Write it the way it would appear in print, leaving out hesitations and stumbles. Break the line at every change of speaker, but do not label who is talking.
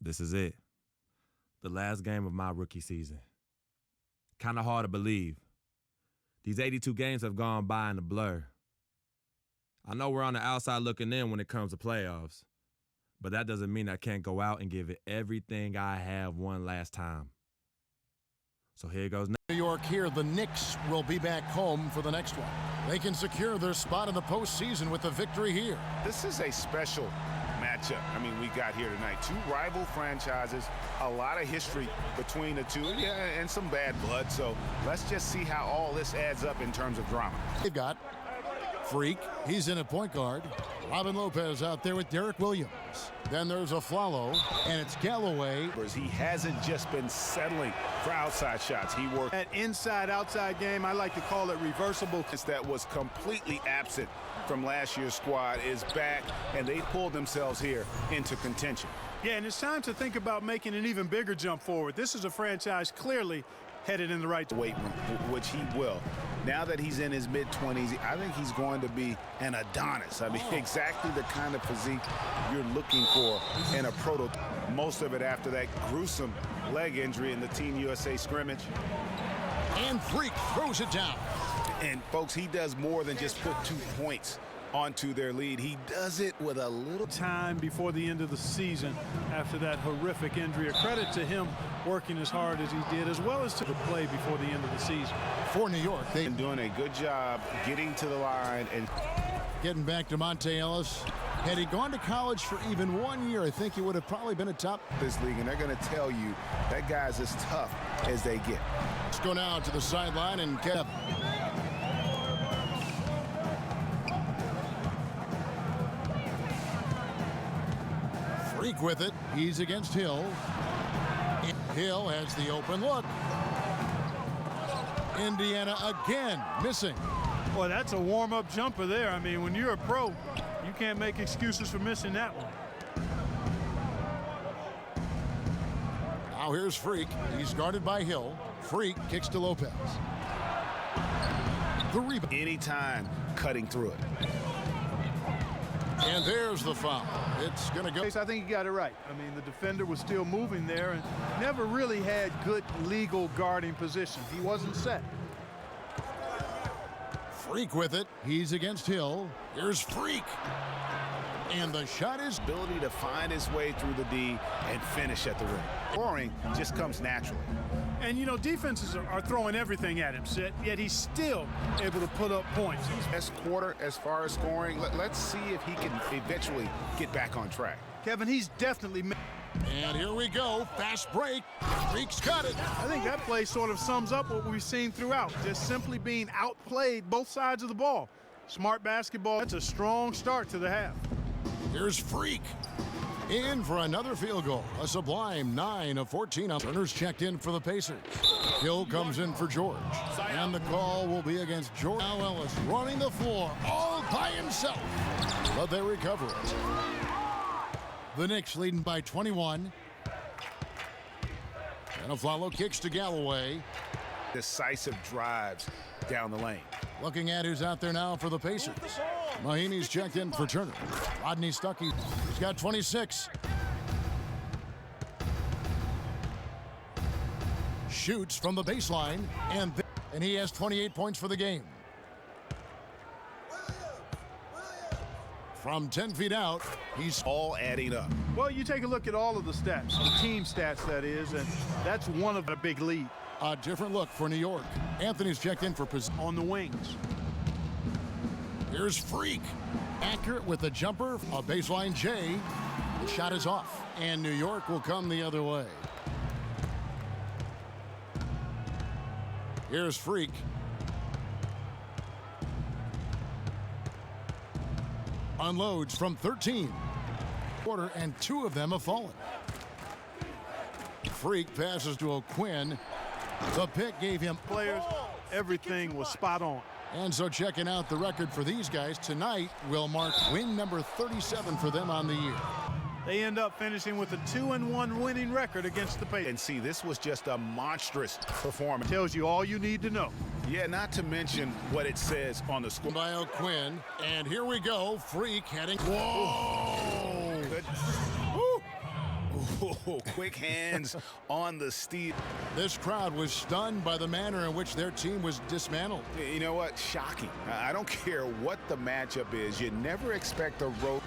This is it. The last game of my rookie season. Kind of hard to believe. These 82 games have gone by in a blur. I know we're on the outside looking in when it comes to playoffs, but that doesn't mean I can't go out and give it everything I have one last time. So here goes.
New York here, the Knicks will be back home for the next one. They can secure their spot in the postseason with the victory here.
This is a special matchup. I mean, we got here tonight. Two rival franchises, a lot of history between the two, and some bad blood. So let's just see how all this adds up in terms of drama.
They've got Freak. He's in at point guard. Robin Lopez out there with Derek Williams. Then there's Aflalo, and it's Galloway.
He hasn't just been settling for outside shots. He worked
that inside-outside game. I like to call it reversible.
That was completely absent from last year's squad is back, and they pulled themselves here into contention.
Yeah, and it's time to think about making an even bigger jump forward. This is a franchise clearly headed in the right
weight room, which he will. Now that he's in his mid-20s, I think he's going to be an Adonis. I mean, exactly the kind of physique you're looking for in a prototype. Most of it after that gruesome leg injury in the Team USA scrimmage.
And Freak throws it down.
And, folks, he does more than just put 2 points onto their lead. He does it with a little
time before the end of the season after that horrific injury. A credit to him working as hard as he did, as well as to the play before the end of the season.
For New York, they've
been doing a good job getting to the line and
getting back to Monte Ellis. Had he gone to college for even 1 year, I think he would have probably been a top
this league, and they're going to tell you that guy's as tough as they get.
Let's go now to the sideline and get Freak with it. He's against Hill. Hill has the open look. Indiana again missing.
Well, that's a warm-up jumper there. I mean, when you're a pro, you can't make excuses for missing that one.
Now here's Freak. He's guarded by Hill. Freak kicks to Lopez. The rebound.
Anytime cutting through it.
And there's the foul. It's going to go.
I think you got it right. I mean, the defender was still moving there and never really had good legal guarding position. He wasn't set.
Freak with it. He's against Hill. Here's Freak. And the shot is
ability to find his way through the D and finish at the rim. Scoring just comes naturally.
And, you know, defenses are throwing everything at him, yet he's still able to put up points.
Best quarter as far as scoring. Let's see if he can eventually get back on track.
Kevin, he's definitely...
And here we go. Fast break. Freak's got it.
I think that play sort of sums up what we've seen throughout. Just simply being outplayed both sides of the ball. Smart basketball. That's a strong start to the half.
Here's Freak. In for another field goal. A sublime 9 of 14. Turner's checked in for the Pacers. Hill comes in for George. And the call will be against George. Now Ellis running the floor all by himself. But they recover it. The Knicks leading by 21. And Aflalo kicks to Galloway.
Decisive drives down the lane.
Looking at who's out there now for the Pacers. Mahinmi's checked in for Turner. Rodney Stuckey, he's got 26. Shoots from the baseline, and he has 28 points for the game. From 10 feet out, he's
all adding up.
Well, you take a look at all of the stats, the team stats that is, and that's one of a big lead.
A different look for New York. Anthony's checked in for
on the wings.
Here's Freak. Accurate with the jumper. A baseline J. The shot is off. And New York will come the other way. Here's Freak. Unloads from 13. Quarter, and 2 of them have fallen. Freak passes to O'Quinn. The pick gave him
players. Everything was spot on.
And so checking out the record for these guys tonight will mark win number 37 for them on the year.
They end up finishing with a 2-1 winning record against the Pacers.
And see, this was just a monstrous performance.
Tells you all you need to know.
Yeah, not to mention what it says on the score.
By O'Quinn, and here we go. Freak heading. Whoa!
Good. Oh, quick hands on the steal.
This crowd was stunned by the manner in which their team was dismantled.
You know what? Shocking. I don't care what the matchup is. You never expect a road.